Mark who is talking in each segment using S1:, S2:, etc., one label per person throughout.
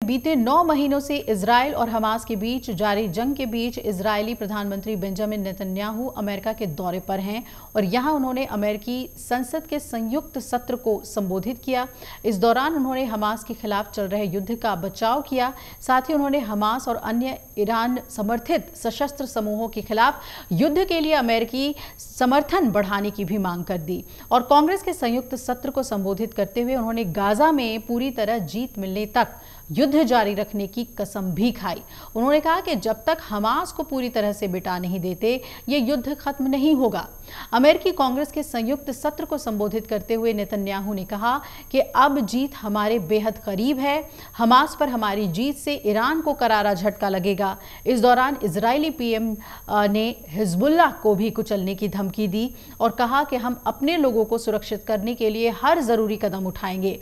S1: बीते 9 महीनों से इजराइल और हमास के बीच जारी जंग के बीच इजरायली प्रधानमंत्री बेंजामिन नेतन्याहू अमेरिका के दौरे पर हैं और यहां उन्होंने अमेरिकी संसद के संयुक्त सत्र को संबोधित किया। इस दौरान उन्होंने हमास के खिलाफ चल रहे युद्ध का बचाव किया। साथ ही उन्होंने हमास और अन्य ईरान समर्थित सशस्त्र समूहों के खिलाफ युद्ध के लिए अमेरिकी समर्थन बढ़ाने की भी मांग कर दी और कांग्रेस के संयुक्त सत्र को संबोधित करते हुए उन्होंने गाजा में पूरी तरह जीत मिलने तक युद्ध जारी रखने की कसम भी खाई। उन्होंने कहा कि जब तक हमास को पूरी तरह से मिटा नहीं देते ये युद्ध खत्म नहीं होगा। अमेरिकी कांग्रेस के संयुक्त सत्र को संबोधित करते हुए नेतन्याहू ने कहा कि अब जीत हमारे बेहद करीब है। हमास पर हमारी जीत से ईरान को करारा झटका लगेगा। इस दौरान इजरायली पीएम ने हिजबुल्लाह को भी कुचलने की धमकी दी और कहा कि हम अपने लोगों को सुरक्षित करने के लिए हर जरूरी कदम उठाएंगे।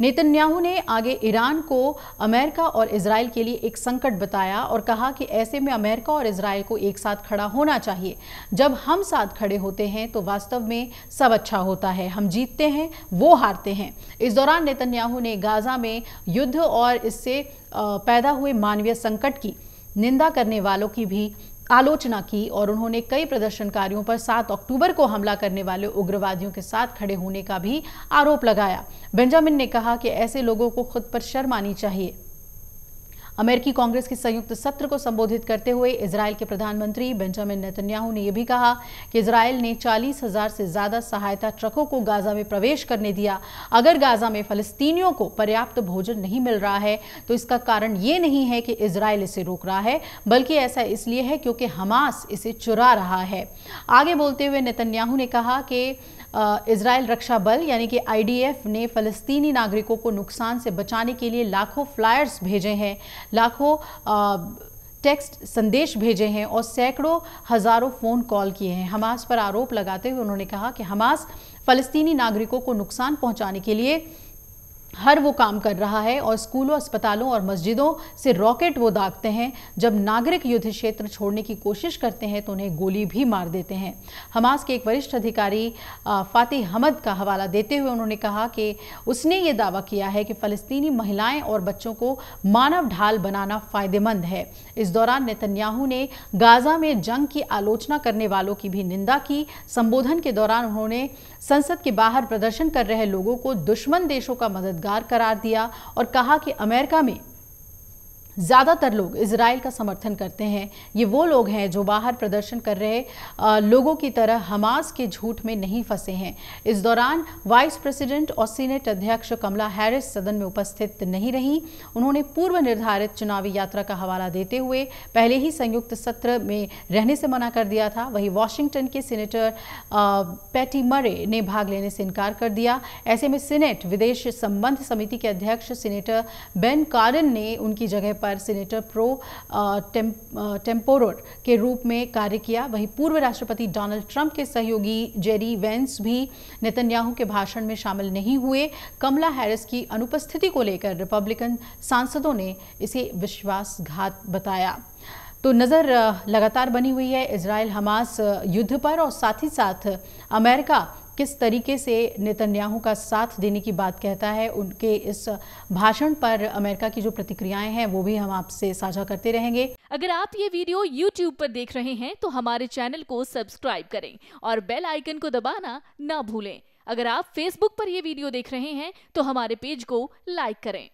S1: नेतन्याहू ने आगे ईरान को अमेरिका और इजराइल के लिए एक संकट बताया और कहा कि ऐसे में अमेरिका और इजराइल को एक साथ खड़ा होना चाहिए। जब हम साथ खड़े होते हैं तो वास्तव में सब अच्छा होता है। हम जीतते हैं, वो हारते हैं। इस दौरान नेतन्याहू ने गाजा में युद्ध और इससे पैदा हुए मानवीय संकट की निंदा करने वालों की भी आलोचना की और उन्होंने कई प्रदर्शनकारियों पर 7 अक्टूबर को हमला करने वाले उग्रवादियों के साथ खड़े होने का भी आरोप लगाया। बेंजामिन ने कहा कि ऐसे लोगों को खुद पर शर्म आनी चाहिए। अमेरिकी कांग्रेस के संयुक्त सत्र को संबोधित करते हुए इजराइल के प्रधानमंत्री बेंजामिन नेतन्याहू ने यह भी कहा कि इजराइल ने 40,000 से ज्यादा सहायता ट्रकों को गाजा में प्रवेश करने दिया। अगर गाजा में फलस्तीनियों को पर्याप्त भोजन नहीं मिल रहा है तो इसका कारण ये नहीं है कि इजराइल इसे रोक रहा है, बल्कि ऐसा इसलिए है क्योंकि हमास इसे चुरा रहा है। आगे बोलते हुए नेतन्याहू ने कहा कि इजराइल रक्षा बल यानी कि आईडीएफ ने फलस्तीनी नागरिकों को नुकसान से बचाने के लिए लाखों फ्लायर्स भेजे हैं, लाखों टेक्स्ट संदेश भेजे हैं और सैकड़ों हजारों फोन कॉल किए हैं। हमास पर आरोप लगाते हुए उन्होंने कहा कि हमास फलस्तीनी नागरिकों को नुकसान पहुंचाने के लिए हर वो काम कर रहा है और स्कूलों, अस्पतालों और मस्जिदों से रॉकेट वो दागते हैं। जब नागरिक युद्ध क्षेत्र छोड़ने की कोशिश करते हैं तो उन्हें गोली भी मार देते हैं। हमास के एक वरिष्ठ अधिकारी फातिह हमद का हवाला देते हुए उन्होंने कहा कि उसने ये दावा किया है कि फलस्तीनी महिलाएं और बच्चों को मानव ढाल बनाना फायदेमंद है। इस दौरान नेतन्याहू ने गाजा में जंग की आलोचना करने वालों की भी निंदा की। संबोधन के दौरान उन्होंने संसद के बाहर प्रदर्शन कर रहे लोगों को दुश्मन देशों का मददगार करार दिया और कहा कि अमेरिका में ज्यादातर लोग इजराइल का समर्थन करते हैं। ये वो लोग हैं जो बाहर प्रदर्शन कर रहे लोगों की तरह हमास के झूठ में नहीं फंसे हैं। इस दौरान वाइस प्रेसिडेंट और सीनेट अध्यक्ष कमला हैरिस सदन में उपस्थित नहीं रहीं। उन्होंने पूर्व निर्धारित चुनावी यात्रा का हवाला देते हुए पहले ही संयुक्त सत्र में रहने से मना कर दिया था। वहीं वॉशिंगटन के सीनेटर पैटी मरे ने भाग लेने से इनकार कर दिया। ऐसे में सीनेट विदेश संबंध समिति के अध्यक्ष सीनेटर बेन कार्डन ने उनकी जगह पर सीनेटर प्रो टेम्पोरर के रूप में कार्य किया। वहीं पूर्व राष्ट्रपति डोनाल्ड ट्रंप के सहयोगी जेरी वेंस भी नेतन्याहू के भाषण में शामिल नहीं हुए। कमला हैरिस की अनुपस्थिति को लेकर रिपब्लिकन सांसदों ने इसे विश्वासघात बताया। तो नज़र लगातार बनी हुई है इजराइल हमास युद्ध पर और साथ ही साथ अमेरिका किस तरीके से नेतन्याहू का साथ देने की बात कहता है। उनके इस भाषण पर अमेरिका की जो प्रतिक्रियाएं हैं वो भी हम आपसे साझा करते रहेंगे।
S2: अगर आप ये वीडियो YouTube पर देख रहे हैं तो हमारे चैनल को सब्सक्राइब करें और बेल आइकन को दबाना ना भूलें। अगर आप Facebook पर ये वीडियो देख रहे हैं तो हमारे पेज को लाइक करें।